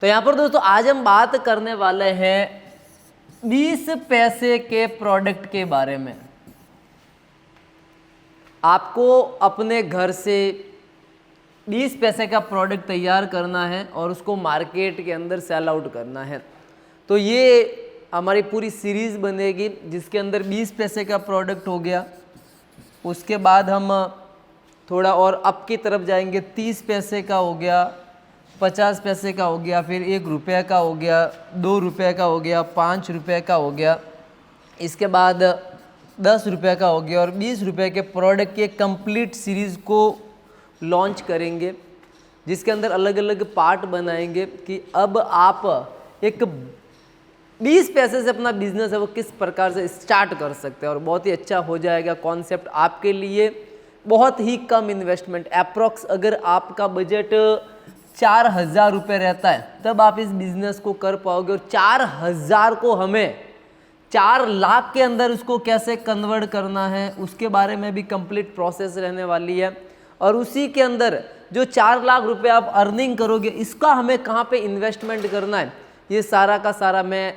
तो यहाँ पर दोस्तों आज हम बात करने वाले हैं 20 पैसे के प्रोडक्ट के बारे में। आपको अपने घर से 20 पैसे का प्रोडक्ट तैयार करना है और उसको मार्केट के अंदर सेल आउट करना है। तो ये हमारी पूरी सीरीज़ बनेगी जिसके अंदर 20 पैसे का प्रोडक्ट हो गया, उसके बाद हम थोड़ा और अप की तरफ जाएंगे, 30 पैसे का हो गया, 50 पैसे का हो गया, फिर 1 रुपये का हो गया, 2 रुपये का हो गया, 5 रुपये का हो गया, इसके बाद 10 रुपये का हो गया और 20 रुपये के प्रोडक्ट की एक कंप्लीट सीरीज़ को लॉन्च करेंगे जिसके अंदर अलग अलग पार्ट बनाएंगे कि अब आप एक 20 पैसे से अपना बिजनेस है वो किस प्रकार से स्टार्ट कर सकते हैं और बहुत ही अच्छा हो जाएगा कॉन्सेप्ट आपके लिए। बहुत ही कम इन्वेस्टमेंट, अप्रॉक्स अगर आपका बजट 4,000 रुपये रहता है तब आप इस बिज़नेस को कर पाओगे और 4,000 को हमें 4 लाख के अंदर उसको कैसे कन्वर्ट करना है उसके बारे में भी कंप्लीट प्रोसेस रहने वाली है। और उसी के अंदर जो 4 लाख रुपए आप अर्निंग करोगे इसका हमें कहाँ पे इन्वेस्टमेंट करना है ये सारा का सारा मैं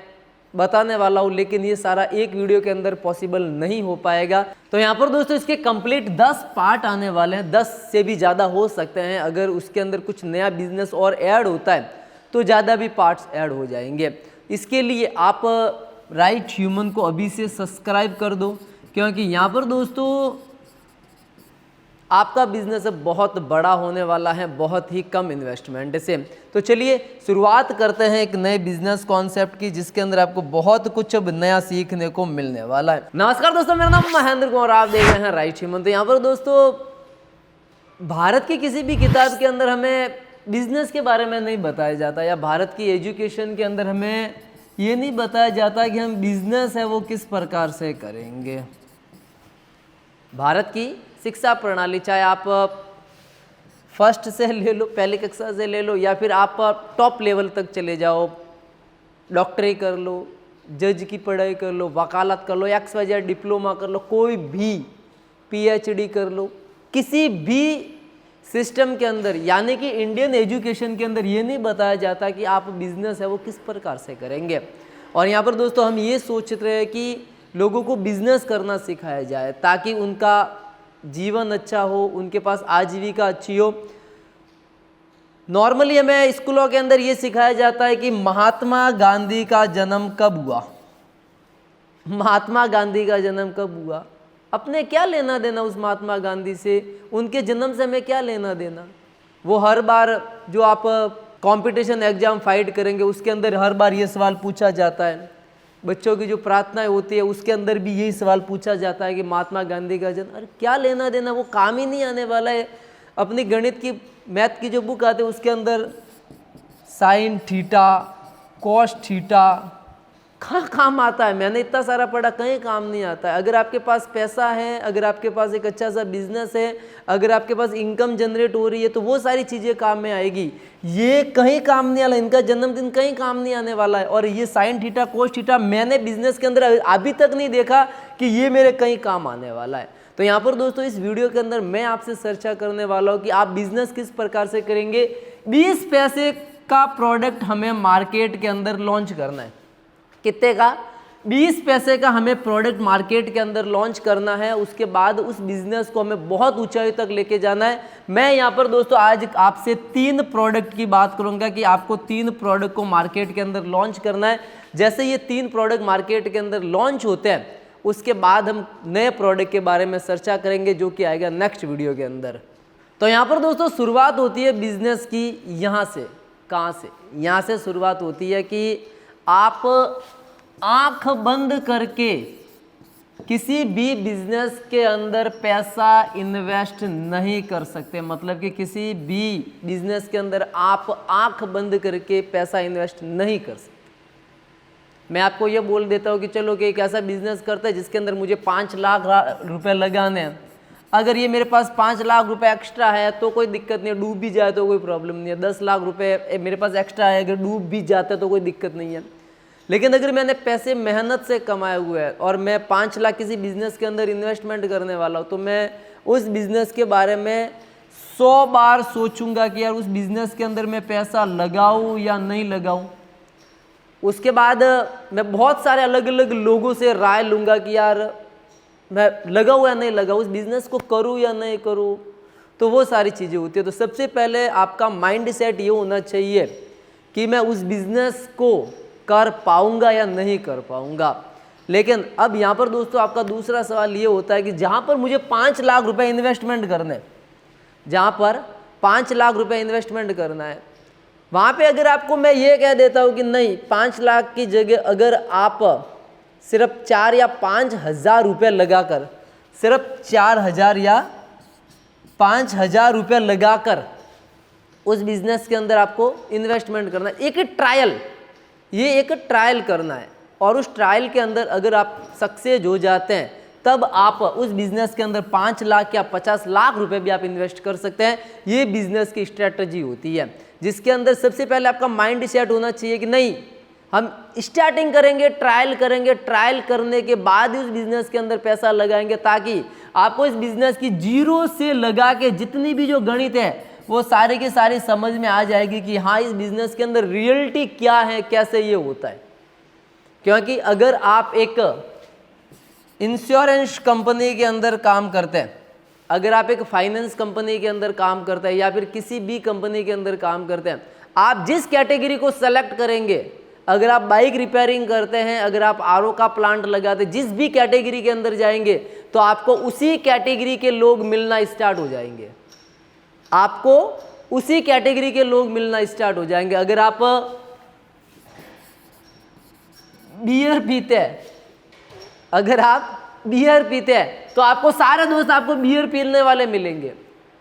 बताने वाला हूँ, लेकिन ये सारा एक वीडियो के अंदर पॉसिबल नहीं हो पाएगा। तो यहाँ पर दोस्तों इसके कंप्लीट 10 पार्ट आने वाले हैं, 10 से भी ज़्यादा हो सकते हैं। अगर उसके अंदर कुछ नया बिजनेस और ऐड होता है तो ज़्यादा भी पार्ट्स ऐड हो जाएंगे। इसके लिए आप राइट ह्यूमन को अभी से सब्सक्राइब कर दो, क्योंकि यहाँ पर दोस्तों आपका बिजनेस बहुत बड़ा होने वाला है बहुत ही कम इन्वेस्टमेंट से। तो चलिए शुरुआत करते हैं एक नए बिजनेस कॉन्सेप्ट की जिसके अंदर आपको बहुत कुछ अब नया सीखने को मिलने वाला है। नमस्कार दोस्तों, मेरा नाम महेंद्र कुमार, आप देख रहे हैं राइट ह्यूमन। तो यहाँ पर दोस्तों भारत की किसी भी किताब के अंदर हमें बिजनेस के बारे में नहीं बताया जाता या भारत की एजुकेशन के अंदर हमें ये नहीं बताया जाता कि हम बिजनेस है वो किस प्रकार से करेंगे। भारत की शिक्षा प्रणाली, चाहे आप फर्स्ट से ले लो, पहली कक्षा से ले लो, या फिर आप टॉप लेवल तक चले जाओ, डॉक्टरी कर लो, जज की पढ़ाई कर लो, वकालत कर लो, XYZ डिप्लोमा कर लो, कोई भी PhD कर लो, किसी भी सिस्टम के अंदर यानी कि इंडियन एजुकेशन के अंदर ये नहीं बताया जाता कि आप बिजनेस है वो किस प्रकार से करेंगे। और यहाँ पर दोस्तों हम ये सोच रहे हैं कि लोगों को बिजनेस करना सिखाया जाए ताकि उनका जीवन अच्छा हो, उनके पास आजीविका अच्छी हो। नॉर्मली हमें स्कूलों के अंदर ये सिखाया जाता है कि महात्मा गांधी का जन्म कब हुआ, महात्मा गांधी का जन्म कब हुआ, अपने क्या लेना देना उस महात्मा गांधी से, उनके जन्म से हमें क्या लेना देना। वो हर बार जो आप कंपटीशन एग्जाम फाइट करेंगे उसके अंदर हर बार ये सवाल पूछा जाता है, बच्चों की जो प्रार्थनाएं होती है उसके अंदर भी यही सवाल पूछा जाता है कि महात्मा गांधी का जन्म, अरे क्या लेना देना, वो काम ही नहीं आने वाला है। अपनी गणित की मैथ की जो बुक आती है उसके अंदर साइन थीटा कॉस थीटा कहाँ काम आता है, मैंने इतना सारा पढ़ा कहीं काम नहीं आता है। अगर आपके पास पैसा है, अगर आपके पास एक अच्छा सा बिजनेस है, अगर आपके पास इनकम जनरेट हो रही है तो वो सारी चीज़ें काम में आएगी। ये कहीं काम नहीं आला, इनका जन्मदिन कहीं काम नहीं आने वाला है। और ये साइन थीटा कोस थीटा मैंने बिजनेस के अंदर अभी तक नहीं देखा कि ये मेरे कहीं काम आने वाला है। तो यहाँ पर दोस्तों इस वीडियो के अंदर मैं आपसे चर्चा करने वाला हूँ कि आप बिजनेस किस प्रकार से करेंगे। 20 पैसे का प्रोडक्ट हमें मार्केट के अंदर लॉन्च करना है। कितने का? 20 पैसे का हमें प्रोडक्ट मार्केट के अंदर लॉन्च करना है। उसके बाद उस बिजनेस को हमें बहुत ऊंचाई तक लेके जाना है। मैं यहाँ पर दोस्तों आज आपसे 3 प्रोडक्ट की बात करूँगा कि आपको 3 प्रोडक्ट को मार्केट के अंदर लॉन्च करना है। जैसे ये 3 प्रोडक्ट मार्केट के अंदर लॉन्च होते हैं उसके बाद हम नए प्रोडक्ट के बारे में चर्चा करेंगे जो कि आएगा नेक्स्ट वीडियो के अंदर। तो यहाँ पर दोस्तों शुरुआत होती है बिजनेस की यहाँ से। कहाँ से? यहाँ से शुरुआत होती है कि आप आंख बंद करके किसी भी बिजनेस के अंदर पैसा इन्वेस्ट नहीं कर सकते। मतलब कि किसी भी बिजनेस के अंदर आप आंख बंद करके पैसा इन्वेस्ट नहीं कर सकते। मैं आपको ये बोल देता हूँ कि चलो कि एक ऐसा बिजनेस करता है जिसके अंदर मुझे 5 लाख रुपए लगाने हैं। अगर ये मेरे पास 5 लाख रुपए एक्स्ट्रा है तो कोई दिक्कत नहीं है, डूब भी जाए तो कोई प्रॉब्लम नहीं है। 10 लाख रुपए मेरे पास एक्स्ट्रा है, अगर डूब भी जाता है तो कोई दिक्कत नहीं है। लेकिन अगर मैंने पैसे मेहनत से कमाए हुए हैं और मैं 5 लाख किसी बिजनेस के अंदर इन्वेस्टमेंट करने वाला हूँ तो मैं उस बिजनेस के बारे में 100 बार सोचूंगा कि यार उस बिजनेस के अंदर मैं पैसा लगाऊं या नहीं लगाऊं। उसके बाद मैं बहुत सारे अलग अलग लोगों से राय लूँगा कि यार मैं लगाऊँ या नहीं लगाऊँ, उस बिज़नेस को करूँ या नहीं करूँ। तो वो सारी चीज़ें होती है। तो सबसे पहले आपका माइंड सेट ये होना चाहिए कि मैं उस बिज़नेस को कर पाऊँगा या नहीं कर पाऊँगा। लेकिन अब यहाँ पर दोस्तों आपका दूसरा सवाल ये होता है कि जहाँ पर मुझे 5 लाख रुपए इन्वेस्टमेंट करने, जहाँ पर 5 लाख रुपए इन्वेस्टमेंट करना है, वहाँ पे अगर आपको मैं ये कह देता हूँ कि नहीं, 5 लाख की जगह अगर आप सिर्फ 4 या 5 हज़ार रुपये लगाकर, सिर्फ 4,000 या 5,000 रुपये लगाकर उस बिज़नेस के अंदर आपको इन्वेस्टमेंट करना है, एक ट्रायल, ये एक ट्रायल करना है। और उस ट्रायल के अंदर अगर आप सक्सेस हो जाते हैं तब आप उस बिज़नेस के अंदर 5 लाख या 50 लाख रुपए भी आप इन्वेस्ट कर सकते हैं। ये बिज़नेस की स्ट्रेटजी होती है, जिसके अंदर सबसे पहले आपका माइंड सेट होना चाहिए कि नहीं, हम स्टार्टिंग करेंगे, ट्रायल करेंगे, ट्रायल करने के बाद ही उस बिज़नेस के अंदर पैसा लगाएंगे, ताकि आपको इस बिज़नेस की जीरो से लगा के जितनी भी जो गणित है वो सारी की सारी समझ में आ जाएगी कि हाँ, इस बिज़नेस के अंदर रियलिटी क्या है, कैसे ये होता है। क्योंकि अगर आप एक इंश्योरेंस कंपनी के अंदर काम करते हैं, अगर आप एक फाइनेंस कंपनी के अंदर काम करते हैं या फिर किसी भी कंपनी के अंदर काम करते हैं, आप जिस कैटेगरी को सेलेक्ट करेंगे, अगर आप बाइक रिपेयरिंग करते हैं, अगर आप आरओ का प्लांट लगाते हैं, जिस भी कैटेगरी के अंदर जाएंगे तो आपको उसी कैटेगरी के लोग मिलना स्टार्ट हो जाएंगे, आपको उसी कैटेगरी के लोग मिलना स्टार्ट हो जाएंगे। अगर आप बियर पीते हैं, अगर आप बियर पीते हैं तो आपको सारे दोस्त आपको बियर पीने वाले मिलेंगे।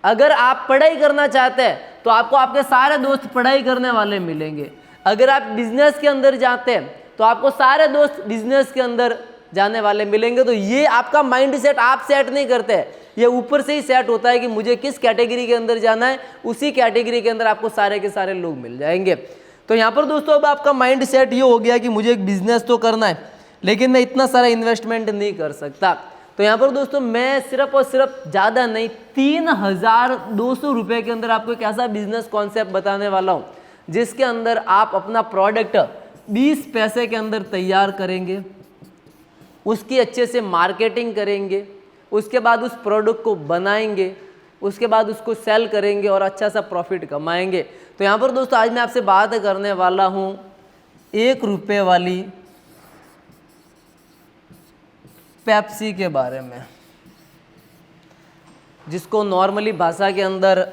अगर आप पढ़ाई करना चाहते हैं तो आपको आपके सारे दोस्त पढ़ाई करने वाले मिलेंगे। अगर आप बिजनेस के अंदर जाते हैं तो आपको सारे दोस्त बिजनेस के अंदर जाने वाले मिलेंगे। तो ये आपका माइंड सेट आप सेट नहीं करते हैं, ये ऊपर से ही सेट होता है कि मुझे किस कैटेगरी के अंदर जाना है, उसी कैटेगरी के अंदर आपको सारे के सारे लोग मिल जाएंगे। तो यहाँ पर दोस्तों अब आपका माइंड सेट ये हो गया कि मुझे एक बिजनेस तो करना है, लेकिन मैं इतना सारा इन्वेस्टमेंट नहीं कर सकता। तो यहाँ पर दोस्तों मैं सिर्फ और सिर्फ ज़्यादा नहीं 3,200 रुपये के अंदर आपको एक ऐसा बिजनेस कॉन्सेप्ट बताने वाला हूँ जिसके अंदर आप अपना प्रोडक्ट 20 पैसे के अंदर तैयार करेंगे, उसकी अच्छे से मार्केटिंग करेंगे, उसके बाद उस प्रोडक्ट को बनाएंगे, उसके बाद उसको सेल करेंगे और अच्छा सा प्रॉफिट कमाएंगे। तो यहाँ पर दोस्तों आज मैं आपसे बात करने वाला हूँ 1 रुपये वाली पेप्सी के बारे में, जिसको नॉर्मली भाषा के अंदर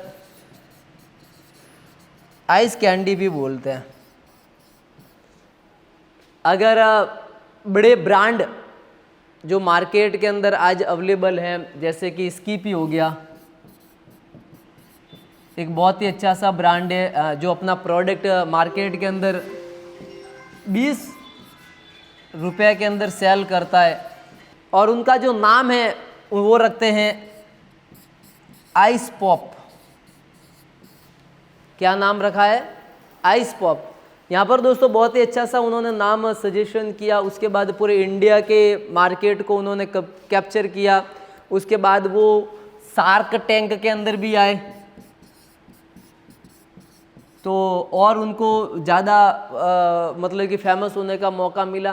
आइस कैंडी भी बोलते हैं। अगर बड़े ब्रांड जो मार्केट के अंदर आज अवेलेबल हैं, जैसे कि स्कीपी हो गया, एक बहुत ही अच्छा सा ब्रांड है जो अपना प्रोडक्ट मार्केट के अंदर 20 रुपये के अंदर सेल करता है, और उनका जो नाम है वो रखते हैं आइस पॉप। क्या नाम रखा है? Ice pop. यहाँ पर दोस्तों बहुत ही अच्छा सा उन्होंने नाम सजेशन किया, उसके बाद पूरे इंडिया के मार्केट को उन्होंने कैप्चर किया, उसके बाद वो शार्क टैंक के अंदर भी आए, तो और उनको ज़्यादा मतलब कि फेमस होने का मौका मिला।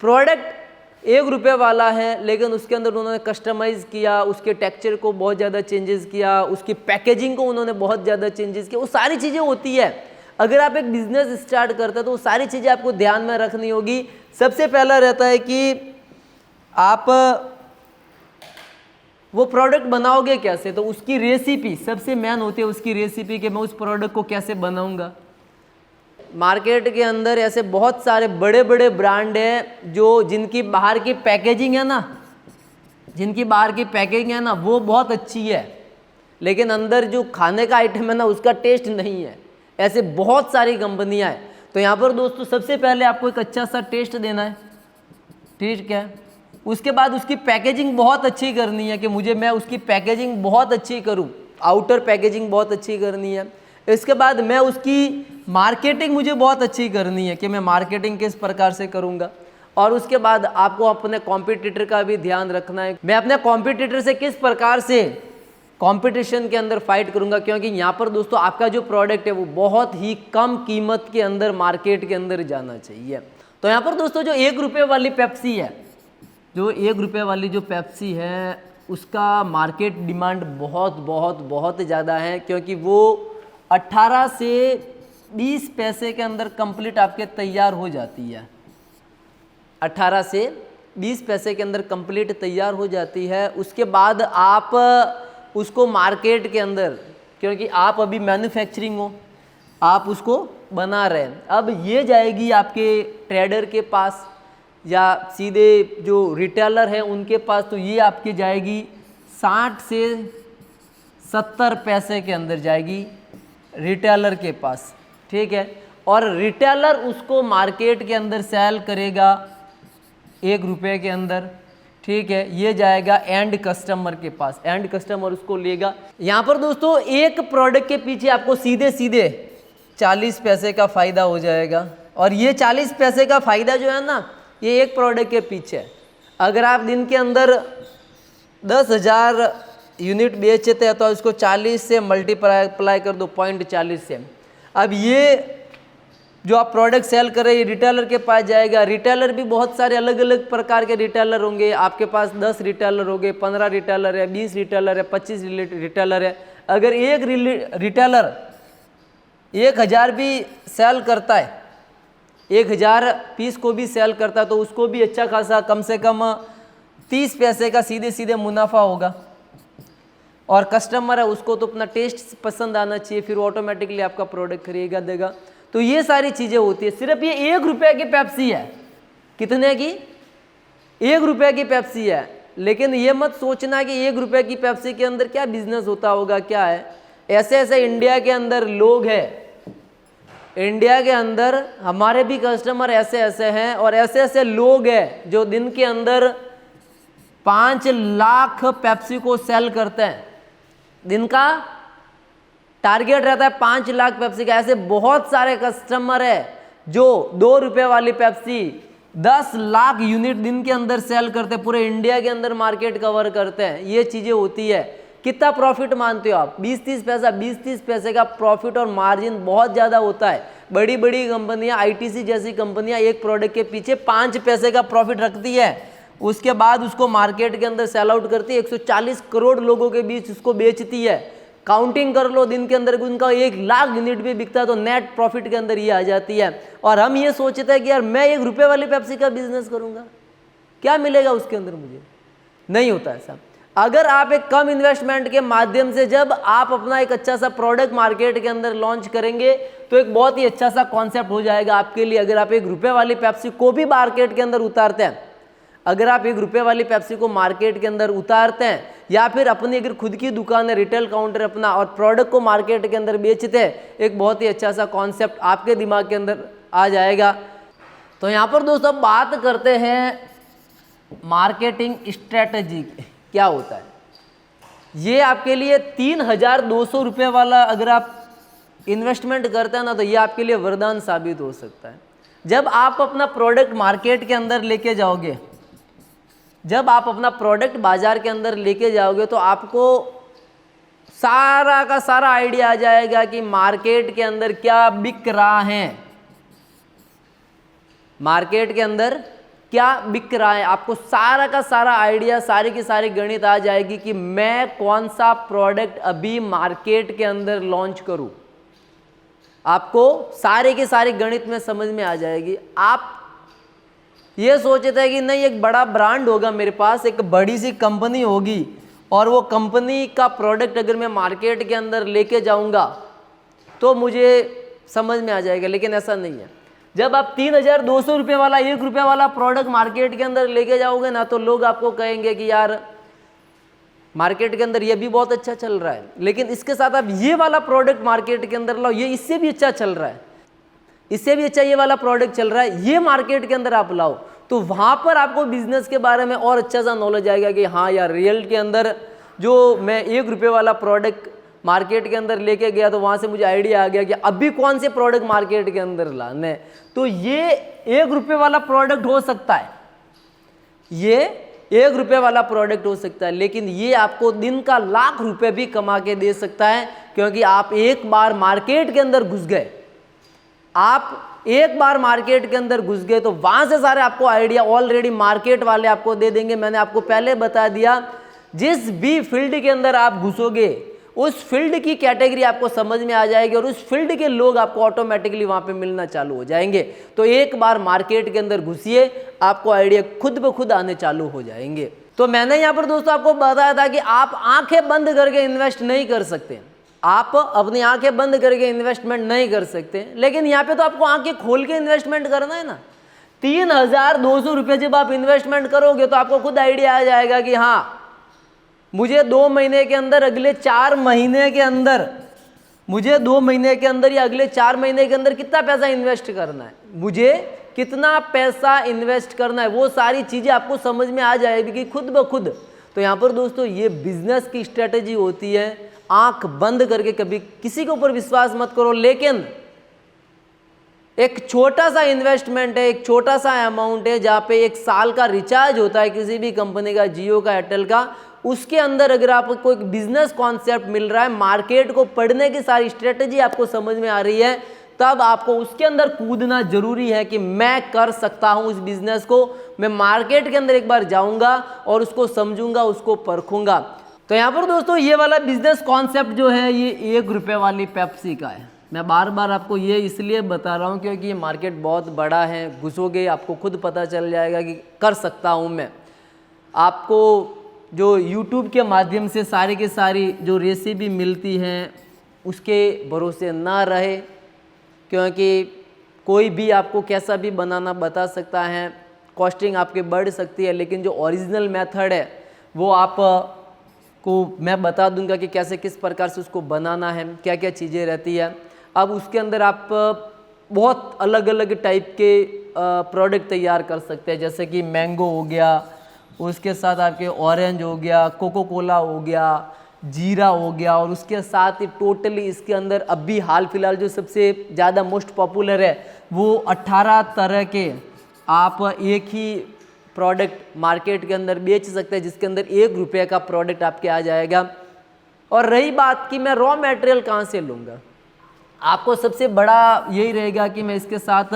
प्रोडक्ट 1 रुपये वाला है, लेकिन उसके अंदर उन्होंने कस्टमाइज़ किया, उसके टेक्सचर को बहुत ज़्यादा चेंजेस किया, उसकी पैकेजिंग को उन्होंने बहुत ज़्यादा चेंजेस किया। वो सारी चीज़ें होती है, अगर आप एक बिज़नेस स्टार्ट करते हैं तो वो सारी चीज़ें आपको ध्यान में रखनी होगी। सबसे पहला रहता है कि आप वो प्रोडक्ट बनाओगे कैसे, तो उसकी रेसिपी सबसे मेन होती है, उसकी रेसिपी कि मैं उस प्रोडक्ट को कैसे बनाऊंगा। मार्केट के अंदर ऐसे बहुत सारे बड़े बड़े ब्रांड हैं जो जिनकी बाहर की पैकेजिंग है ना, जिनकी बाहर की पैकेजिंग है ना वो बहुत अच्छी है, लेकिन अंदर जो खाने का आइटम है ना उसका टेस्ट नहीं है। ऐसे बहुत सारी कंपनियां हैं। तो यहाँ पर दोस्तों सबसे पहले आपको एक अच्छा सा टेस्ट देना है, ठीक है। उसके बाद उसकी पैकेजिंग बहुत अच्छी करनी है कि मैं उसकी पैकेजिंग बहुत अच्छी करूँ, आउटर पैकेजिंग बहुत अच्छी करनी है। इसके बाद मैं उसकी मार्केटिंग मुझे बहुत अच्छी करनी है कि मैं मार्केटिंग किस प्रकार से करूँगा। और उसके बाद आपको अपने कॉम्पिटिटर का भी ध्यान रखना है, मैं अपने कॉम्पिटिटर से किस प्रकार से कंपटीशन के अंदर फाइट करूंगा, क्योंकि यहाँ पर दोस्तों आपका जो प्रोडक्ट है वो बहुत ही कम कीमत के अंदर मार्केट के अंदर जाना चाहिए। तो यहाँ पर दोस्तों जो 1 रुपये वाली पेप्सी है, जो 1 रुपये वाली जो पेप्सी है उसका मार्केट डिमांड बहुत बहुत बहुत ज़्यादा है, क्योंकि वो 18 से 20 पैसे के अंदर कंप्लीट आपके तैयार हो जाती है। 18 से 20 पैसे के अंदर कंप्लीट तैयार हो जाती है। उसके बाद आप उसको मार्केट के अंदर, क्योंकि आप अभी मैन्युफैक्चरिंग हो, आप उसको बना रहे हैं, अब ये जाएगी आपके ट्रेडर के पास या सीधे जो रिटेलर है उनके पास, तो ये आपकी जाएगी 60 से 70 पैसे के अंदर जाएगी रिटेलर के पास, ठीक है। और रिटेलर उसको मार्केट के अंदर सेल करेगा 1 रुपये के अंदर, ठीक है। ये जाएगा एंड कस्टमर के पास, एंड कस्टमर उसको लेगा। यहाँ पर दोस्तों एक प्रोडक्ट के पीछे आपको सीधे सीधे 40 पैसे का फ़ायदा हो जाएगा। और ये 40 पैसे का फ़ायदा जो है ना, ये एक प्रोडक्ट के पीछे। अगर आप दिन के अंदर 10,000 यूनिट बेचते हैं तो इसको 40 से मल्टीप्लाई कर दो, 0.40 से। अब ये जो आप प्रोडक्ट सेल कर रहे हैं ये रिटेलर के पास जाएगा। रिटेलर भी बहुत सारे अलग अलग प्रकार के रिटेलर होंगे, आपके पास 10 रिटेलर होंगे, 15 रिटेलर है, 20 रिटेलर है, 25 रिटेलर है। अगर एक रिटेलर 1,000 भी सेल करता है, 1,000 पीस को भी सेल करता है, तो उसको भी अच्छा खासा कम से कम 30 पैसे का सीधे सीधे मुनाफा होगा। और कस्टमर है उसको तो अपना टेस्ट पसंद आना चाहिए, फिर ऑटोमेटिकली आपका प्रोडक्ट खरीदेगा देगा। तो ये सारी चीज़ें होती है। सिर्फ ये 1 रुपये की पेप्सी है, कितने की? 1 रुपये की पेप्सी है। लेकिन ये मत सोचना कि 1 रुपये की पेप्सी के अंदर क्या बिजनेस होता होगा, क्या है। ऐसे ऐसे इंडिया के अंदर लोग हैं, इंडिया के अंदर हमारे भी कस्टमर ऐसे ऐसे हैं, और ऐसे ऐसे लोग हैं जो दिन के अंदर 5 लाख पेप्सी को सेल करते हैं। दिन का टारगेट रहता है 5 लाख पेप्सी का। ऐसे बहुत सारे कस्टमर है जो 2 रुपये वाली पेप्सी 10 लाख यूनिट दिन के अंदर सेल करते हैं, पूरे इंडिया के अंदर मार्केट कवर करते हैं। ये चीज़ें होती है। कितना प्रॉफिट मानते हो आप? 20-30 पैसा, 20-30 पैसे का प्रॉफिट और मार्जिन बहुत ज़्यादा होता है। बड़ी बड़ी कंपनियां, आईटीसी जैसी कंपनियां एक प्रोडक्ट के पीछे 5 पैसे का प्रॉफिट रखती है, उसके बाद उसको मार्केट के अंदर सेल आउट करती है, 140 करोड़ लोगों के बीच उसको बेचती है। काउंटिंग कर लो, दिन के अंदर उनका 1 लाख यूनिट भी बिकता है, तो नेट प्रॉफिट के अंदर ये आ जाती है। और हम ये सोचते हैं कि यार मैं 1 रुपये वाली पेप्सी का बिजनेस करूंगा, क्या मिलेगा उसके अंदर मुझे? नहीं होता ऐसा। अगर आप एक कम इन्वेस्टमेंट के माध्यम से जब आप अपना एक अच्छा सा प्रोडक्ट मार्केट के अंदर लॉन्च करेंगे तो एक बहुत ही अच्छा सा कॉन्सेप्ट हो जाएगा आपके लिए। अगर आप 1 रुपये वाली पेप्सी को भी मार्केट के अंदर उतारते हैं, अगर आप 1 रुपये वाली पेप्सी को मार्केट के अंदर उतारते हैं, या फिर अपनी अगर खुद की दुकान है, रिटेल काउंटर अपना, और प्रोडक्ट को मार्केट के अंदर बेचते हैं, एक बहुत ही अच्छा सा कॉन्सेप्ट आपके दिमाग के अंदर आ जाएगा। तो यहाँ पर दोस्तों बात करते हैं मार्केटिंग स्ट्रेटजी क्या होता है। ये आपके लिए 3,200 रुपये वाला अगर आप इन्वेस्टमेंट करते हैं ना, तो ये आपके लिए वरदान साबित हो सकता है। जब आप अपना प्रोडक्ट मार्केट के अंदर लेके जाओगे, जब आप अपना प्रोडक्ट बाजार के अंदर लेके जाओगे, तो आपको सारा का सारा आइडिया आ जाएगा कि मार्केट के अंदर क्या बिक रहा है, मार्केट के अंदर क्या बिक रहा है। आपको सारा का सारा आइडिया, सारी की सारी गणित आ जाएगी कि मैं कौन सा प्रोडक्ट अभी मार्केट के अंदर लॉन्च करूं। आपको सारे के सारी गणित में समझ में आ जाएगी। आप ये सोचते हैं कि नहीं एक बड़ा ब्रांड होगा मेरे पास, एक बड़ी सी कंपनी होगी, और वो कंपनी का प्रोडक्ट अगर मैं मार्केट के अंदर लेके जाऊंगा तो मुझे समझ में आ जाएगा। लेकिन ऐसा नहीं है। जब आप 3,200 रुपये वाला 1 रुपये वाला प्रोडक्ट मार्केट के अंदर लेके जाओगे ना, तो लोग आपको कहेंगे कि यार मार्केट के अंदर ये भी बहुत अच्छा चल रहा है, लेकिन इसके साथ आप ये वाला प्रोडक्ट मार्केट के अंदर लाओ, ये इससे भी अच्छा चल रहा है, इससे भी अच्छा ये वाला प्रोडक्ट चल रहा है, ये मार्केट के अंदर आप लाओ। तो वहाँ पर आपको बिजनेस के बारे में और अच्छा सा नॉलेज आएगा कि हाँ यार रियल के अंदर जो मैं 1 रुपये वाला प्रोडक्ट मार्केट के अंदर लेके गया, तो वहाँ से मुझे आइडिया आ गया कि अभी कौन से प्रोडक्ट मार्केट के अंदर लाने। तो ये 1 रुपये वाला प्रोडक्ट हो सकता है, ये 1 रुपये वाला प्रोडक्ट हो सकता है, लेकिन ये आपको दिन का लाख रुपए भी कमा के दे सकता है, क्योंकि आप एक बार मार्केट के अंदर घुस गए। आप एक बार मार्केट के अंदर घुस गए तो वहां से सारे आपको आइडिया ऑलरेडी मार्केट वाले आपको दे देंगे। मैंने आपको पहले बता दिया, जिस भी फील्ड के अंदर आप घुसोगे उस फील्ड की कैटेगरी आपको समझ में आ जाएगी और उस फील्ड के लोग आपको ऑटोमेटिकली वहां पे मिलना चालू हो जाएंगे। तो एक बार मार्केट के अंदर घुसिए, आपको आइडिया खुद ब खुद आने चालू हो जाएंगे। तो मैंने यहाँ पर दोस्तों आपको बताया था कि आप आंखें बंद करके इन्वेस्ट नहीं कर सकते, आप अपनी आंखें बंद करके इन्वेस्टमेंट नहीं कर सकते, लेकिन यहाँ पे तो आपको आंखें खोल के इन्वेस्टमेंट करना है ना। 3,200 रुपये जब आप इन्वेस्टमेंट करोगे तो आपको खुद आइडिया आ जाएगा कि हाँ, मुझे 2 महीने के अंदर, अगले 4 महीने के अंदर, मुझे 2 महीने के अंदर या अगले 4 महीने के अंदर कितना पैसा इन्वेस्ट करना है, मुझे कितना पैसा इन्वेस्ट करना है, वो सारी चीज़ें आपको समझ में आ जाएगी खुद ब खुद। तो यहाँ पर दोस्तों ये बिजनेस की स्ट्रेटेजी होती है। आंख बंद करके कभी किसी के ऊपर विश्वास मत करो, लेकिन एक छोटा सा इन्वेस्टमेंट है, एक छोटा सा अमाउंट है, जहाँ पे 1 साल का रिचार्ज होता है किसी भी कंपनी का, जियो का, एयरटेल का, उसके अंदर अगर आपको एक बिजनेस कॉन्सेप्ट मिल रहा है, मार्केट को पढ़ने की सारी स्ट्रेटेजी आपको समझ में आ रही है, तब आपको उसके अंदर कूदना जरूरी है कि मैं कर सकता हूं इस बिजनेस को। मैं मार्केट के अंदर एक बार जाऊंगा और उसको समझूंगा, उसको परखूंगा। तो यहाँ पर दोस्तों ये वाला बिजनेस कॉन्सेप्ट जो है ये 1 रुपये वाली पेप्सी का है। मैं बार बार आपको ये इसलिए बता रहा हूँ क्योंकि ये मार्केट बहुत बड़ा है, घुसोगे आपको खुद पता चल जाएगा कि कर सकता हूँ मैं। आपको जो YouTube के माध्यम से सारी की सारी जो रेसिपी मिलती हैं उसके भरोसे ना रहे, क्योंकि कोई भी आपको कैसा भी बनाना बता सकता है, कॉस्टिंग आपके बढ़ सकती है, लेकिन जो ओरिजिनल मेथड है वो आप को मैं बता दूंगा कि कैसे किस प्रकार से उसको बनाना है, क्या क्या चीज़ें रहती है। अब उसके अंदर आप बहुत अलग अलग टाइप के प्रोडक्ट तैयार कर सकते हैं, जैसे कि मैंगो हो गया, उसके साथ आपके ऑरेंज हो गया, कोको कोला हो गया, जीरा हो गया, और उसके साथ ही टोटली इसके अंदर अभी हाल फिलहाल जो सबसे ज़्यादा मोस्ट पॉपुलर है वो 18 तरह के आप एक ही प्रोडक्ट मार्केट के अंदर बेच सकते हैं, जिसके अंदर 1 रुपये का प्रोडक्ट आपके आ जाएगा। और रही बात कि मैं रॉ मटेरियल कहाँ से लूँगा, आपको सबसे बड़ा यही रहेगा कि मैं इसके साथ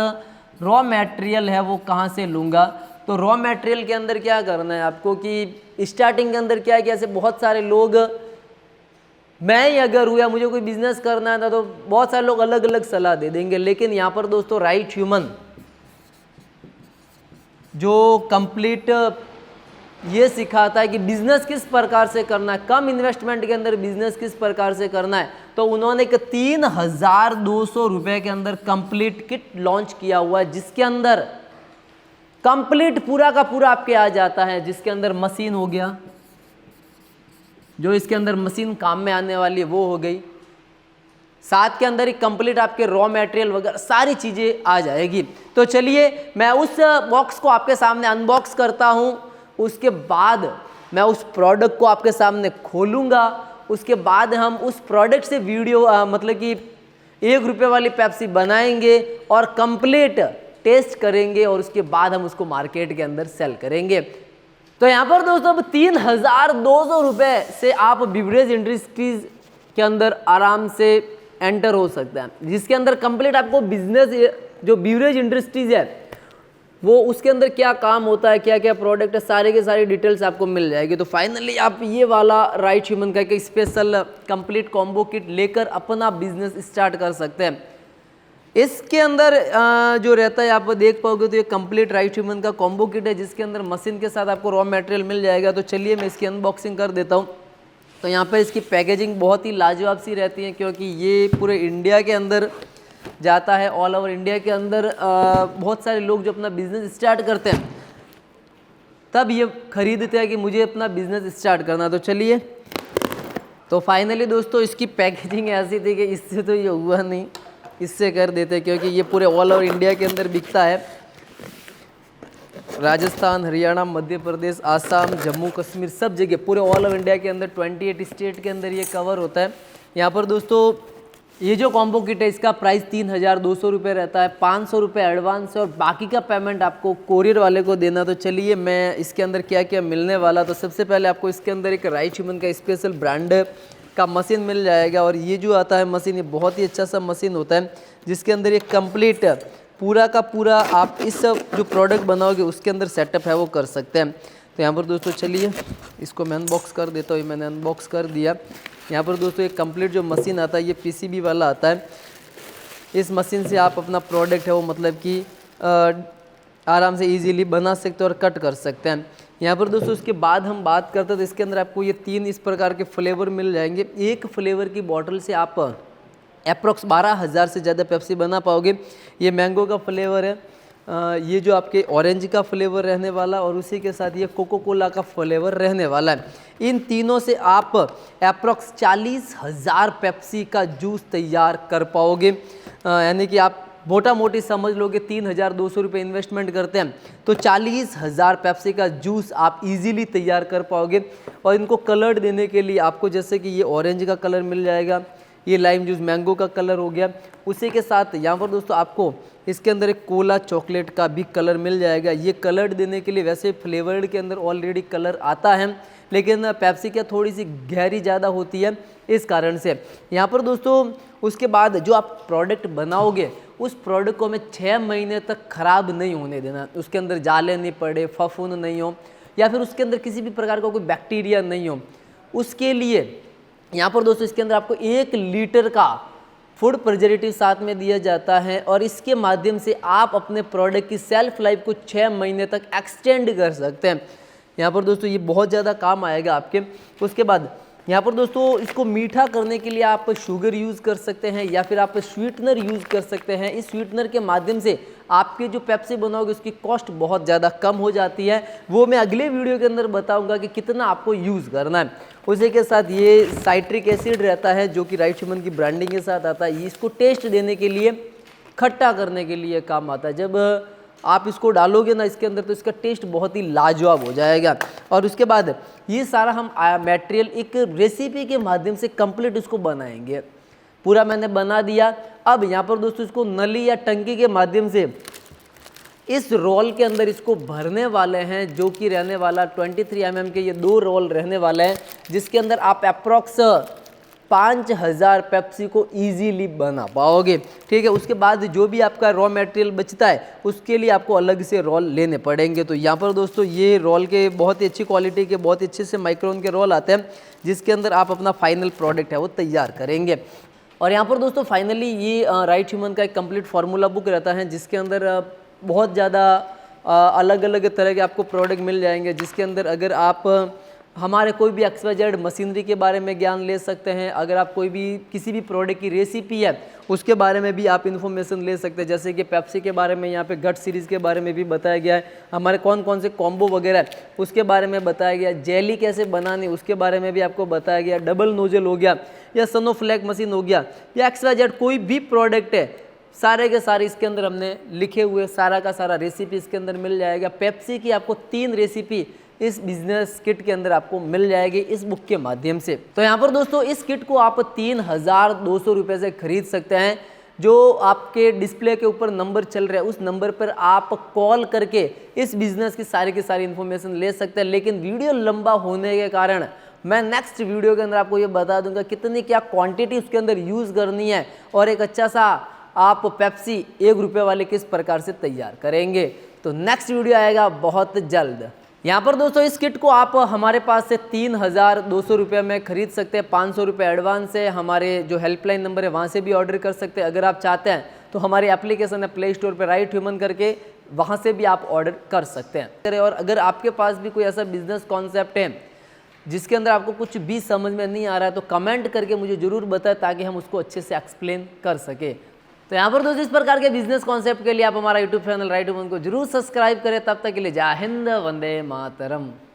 रॉ मटेरियल है वो कहाँ से लूँगा। तो रॉ मटेरियल के अंदर क्या करना है आपको कि स्टार्टिंग के अंदर क्या है कि ऐसे बहुत सारे लोग, मैं ही अगर हुआ मुझे कोई बिजनेस करना था तो बहुत सारे लोग अलग अलग सलाह दे देंगे, लेकिन यहाँ पर दोस्तों राइट ह्यूमन जो कंप्लीट ये सिखाता है कि बिजनेस किस प्रकार से करना है, कम इन्वेस्टमेंट के अंदर बिजनेस किस प्रकार से करना है, तो उन्होंने एक 3,200 रुपये के अंदर कंप्लीट किट लॉन्च किया हुआ है, जिसके अंदर कंप्लीट पूरा का पूरा आपके आ जाता है, जिसके अंदर मशीन हो गया, जो इसके अंदर मशीन काम में आने वाली है वो हो गई, साथ के अंदर ही कंप्लीट आपके रॉ मटेरियल वगैरह सारी चीज़ें आ जाएगी। तो चलिए मैं उस बॉक्स को आपके सामने अनबॉक्स करता हूँ, उसके बाद मैं उस प्रोडक्ट को आपके सामने खोलूँगा, उसके बाद हम उस प्रोडक्ट से वीडियो मतलब कि 1 रुपये वाली पेप्सी बनाएंगे और कंप्लीट टेस्ट करेंगे, और उसके बाद हम उसको मार्केट के अंदर सेल करेंगे। तो यहाँ पर दोस्तों 3,200 रुपये से आप बिवरेज इंडस्ट्रीज के अंदर आराम से एंटर हो सकता है, जिसके अंदर कंप्लीट आपको बिजनेस जो बिवरेज इंडस्ट्रीज है वो उसके अंदर क्या काम होता है, क्या क्या प्रोडक्ट है, सारे के सारी डिटेल्स आपको मिल जाएगी। तो फाइनली आप ये वाला राइट ह्यूमन का एक स्पेशल कंप्लीट कॉम्बो किट लेकर अपना बिजनेस स्टार्ट कर सकते हैं। इसके अंदर जो रहता है आप देख पाओगे तो ये कंप्लीट राइट ह्यूमन का कॉम्बो किट है, जिसके अंदर मशीन के साथ आपको रॉ मटेरियल मिल जाएगा। तो चलिए मैं इसकी अनबॉक्सिंग कर देता हूँ। तो यहाँ पर इसकी पैकेजिंग बहुत ही लाजवाब सी रहती है, क्योंकि ये पूरे इंडिया के अंदर जाता है, ऑल ओवर इंडिया के अंदर बहुत सारे लोग जो अपना बिजनेस स्टार्ट करते हैं तब ये खरीदते हैं कि मुझे अपना बिजनेस स्टार्ट करना। तो चलिए, तो फाइनली दोस्तों इसकी पैकेजिंग ऐसी थी कि इससे तो ये हुआ नहीं, इससे कर देते, क्योंकि ये पूरे ऑल ओवर इंडिया के अंदर बिकता है। राजस्थान, हरियाणा, मध्य प्रदेश, आसाम, जम्मू कश्मीर, सब जगह पूरे ऑल ओवर इंडिया के अंदर 28 स्टेट के अंदर ये कवर होता है। यहाँ पर दोस्तों ये जो कॉम्बो किट है इसका प्राइस 3,200 रुपये रहता है, 500 रुपये एडवांस है और बाकी का पेमेंट आपको कोरियर वाले को देना। तो चलिए मैं इसके अंदर क्या क्या मिलने वाला, तो सबसे पहले आपको इसके अंदर एक राइट ह्यूमन का स्पेशल ब्रांड का मशीन मिल जाएगा। और ये जो आता है मशीन, ये बहुत ही अच्छा सा मशीन होता है जिसके अंदर ये कंप्लीट पूरा का पूरा आप इस जो प्रोडक्ट बनाओगे उसके अंदर सेटअप है वो कर सकते हैं। तो यहाँ पर दोस्तों चलिए इसको मैं अनबॉक्स कर देता हूँ। मैंने अनबॉक्स कर दिया। यहाँ पर दोस्तों एक कंप्लीट जो मशीन आता है ये पीसीबी वाला आता है। इस मशीन से आप अपना प्रोडक्ट है वो मतलब कि आराम से इजीली बना सकते हैं और कट कर सकते हैं। यहाँ पर दोस्तों उसके बाद हम बात करते हैं तो इसके अंदर आपको ये 3 इस प्रकार के फ्लेवर मिल जाएंगे। एक फ्लेवर की बॉटल से आप अप्रॉक्स 12,000 से ज़्यादा पेप्सी बना पाओगे। ये मैंगो का फ्लेवर है, ये जो आपके ऑरेंज का फ्लेवर रहने वाला और उसी के साथ ये कोको कोला का फ्लेवर रहने वाला है। इन तीनों से आप अप्रॉक्स 40,000 पेप्सी का जूस तैयार कर पाओगे। यानी कि आप मोटा मोटी समझ लोगे 3,200 रुपये इन्वेस्टमेंट करते हैं तो 40,000 पेप्सी का जूस आप इजीली तैयार कर पाओगे। और इनको कलर देने के लिए आपको जैसे कि ये ऑरेंज का कलर मिल जाएगा, ये लाइम जूस मैंगो का कलर हो गया, उसी के साथ यहाँ पर दोस्तों आपको इसके अंदर एक कोला चॉकलेट का भी कलर मिल जाएगा। ये कलर देने के लिए वैसे फ्लेवर्ड के अंदर ऑलरेडी कलर आता है लेकिन पेप्सी क्या थोड़ी सी गहरी ज़्यादा होती है, इस कारण से यहाँ पर दोस्तों उसके बाद जो आप प्रोडक्ट बनाओगे उस प्रोडक्ट को हमें 6 महीने तक ख़राब नहीं होने देना। उसके अंदर जाले नहीं पड़े, फफूंद नहीं हो या फिर उसके अंदर किसी भी प्रकार का कोई बैक्टीरिया नहीं हो। उसके लिए यहाँ पर दोस्तों इसके अंदर आपको 1 लीटर का फूड प्रिजर्वेटिव साथ में दिया जाता है और इसके माध्यम से आप अपने प्रोडक्ट की सेल्फ लाइफ को 6 महीने तक एक्सटेंड कर सकते हैं। यहाँ पर दोस्तों ये बहुत ज़्यादा काम आएगा आपके। उसके बाद यहाँ पर दोस्तों इसको मीठा करने के लिए आप शुगर यूज़ कर सकते हैं या फिर आप स्वीटनर यूज़ कर सकते हैं। इस स्वीटनर के माध्यम से आपके जो पेप्सी बनाओगे उसकी कॉस्ट बहुत ज़्यादा कम हो जाती है। वो मैं अगले वीडियो के अंदर बताऊंगा कि कितना आपको यूज़ करना है। उसी के साथ ये साइट्रिक एसिड रहता है जो कि राइट ह्यूमन की ब्रांडिंग के साथ आता है। इसको टेस्ट देने के लिए, खट्टा करने के लिए काम आता है। जब आप इसको डालोगे ना इसके अंदर तो इसका टेस्ट बहुत ही लाजवाब हो जाएगा। और उसके बाद ये सारा हम मटेरियल एक रेसिपी के माध्यम से कंप्लीट इसको बनाएंगे। पूरा मैंने बना दिया। अब यहाँ पर दोस्तों इसको नली या टंकी के माध्यम से इस रोल के अंदर इसको भरने वाले हैं जो कि रहने वाला 23 mm के ये 2 रोल रहने वाले हैं जिसके अंदर आप अप्रॉक्स 5,000 पेप्सी को इजीली बना पाओगे। ठीक है, उसके बाद जो भी आपका रॉ मटेरियल बचता है उसके लिए आपको अलग से रोल लेने पड़ेंगे। तो यहाँ पर दोस्तों ये रोल के बहुत ही अच्छी क्वालिटी के, बहुत ही अच्छे से माइक्रोन के रोल आते हैं जिसके अंदर आप अपना फाइनल प्रोडक्ट है वो तैयार करेंगे। और यहाँ पर दोस्तों फाइनली ये राइट ह्यूमन का एक कंप्लीट फार्मूला बुक रहता है जिसके अंदर बहुत ज़्यादा अलग अलग तरह के आपको प्रोडक्ट मिल जाएंगे। जिसके अंदर अगर आप हमारे कोई भी XYZ मशीनरी के बारे में ज्ञान ले सकते हैं, अगर आप कोई भी किसी भी प्रोडक्ट की रेसिपी है उसके बारे में भी आप इन्फॉर्मेशन ले सकते हैं। जैसे कि पेप्सी के बारे में यहाँ पे गट सीरीज़ के बारे में भी बताया गया है, हमारे कौन कौन से कॉम्बो वगैरह है उसके बारे में बताया गया, जेली कैसे बनानी उसके बारे में भी आपको बताया गया, डबल नोजल हो गया या सनोफ्लैक मशीन हो गया या XYZ कोई भी प्रोडक्ट है, सारे के सारे इसके अंदर हमने लिखे हुए सारा का सारा रेसिपी इसके अंदर मिल जाएगा। पेप्सी की आपको 3 रेसिपी इस बिजनेस किट के अंदर आपको मिल जाएगी इस बुक के माध्यम से। तो यहाँ पर दोस्तों इस किट को आप 3,200 रुपये से खरीद सकते हैं। जो आपके डिस्प्ले के ऊपर नंबर चल रहा है उस नंबर पर आप कॉल करके इस बिजनेस की सारी इन्फॉर्मेशन ले सकते हैं। लेकिन वीडियो लंबा होने के कारण मैं नेक्स्ट वीडियो के अंदर आपको ये बता दूंगा कितनी क्या क्वांटिटी उसके अंदर यूज़ करनी है और एक अच्छा सा आप पेप्सी 1 रुपये वाले किस प्रकार से तैयार करेंगे। तो नेक्स्ट वीडियो आएगा बहुत जल्द। यहाँ पर दोस्तों इस किट को आप हमारे पास से 3,200 रुपये में खरीद सकते हैं। 500 रुपये एडवांस है, हमारे जो हेल्पलाइन नंबर है वहाँ से भी ऑर्डर कर सकते हैं। अगर आप चाहते हैं तो हमारी एप्लीकेशन है प्ले स्टोर पर राइट ह्यूमन करके, वहाँ से भी आप ऑर्डर कर सकते हैं। और अगर आपके पास भी कोई ऐसा बिजनेस कॉन्सेप्ट है जिसके अंदर आपको कुछ भी समझ में नहीं आ रहा है तो कमेंट करके मुझे ज़रूर बताएं ताकि हम उसको अच्छे से एक्सप्लेन कर सके। तो यहाँ पर दोस्तों इस प्रकार के बिजनेस कॉन्सेप्ट के लिए आप हमारा यूट्यूब चैनल राइट ह्यूमन को जरूर सब्सक्राइब करें। तब तक के लिए जय हिंद, वंदे मातरम।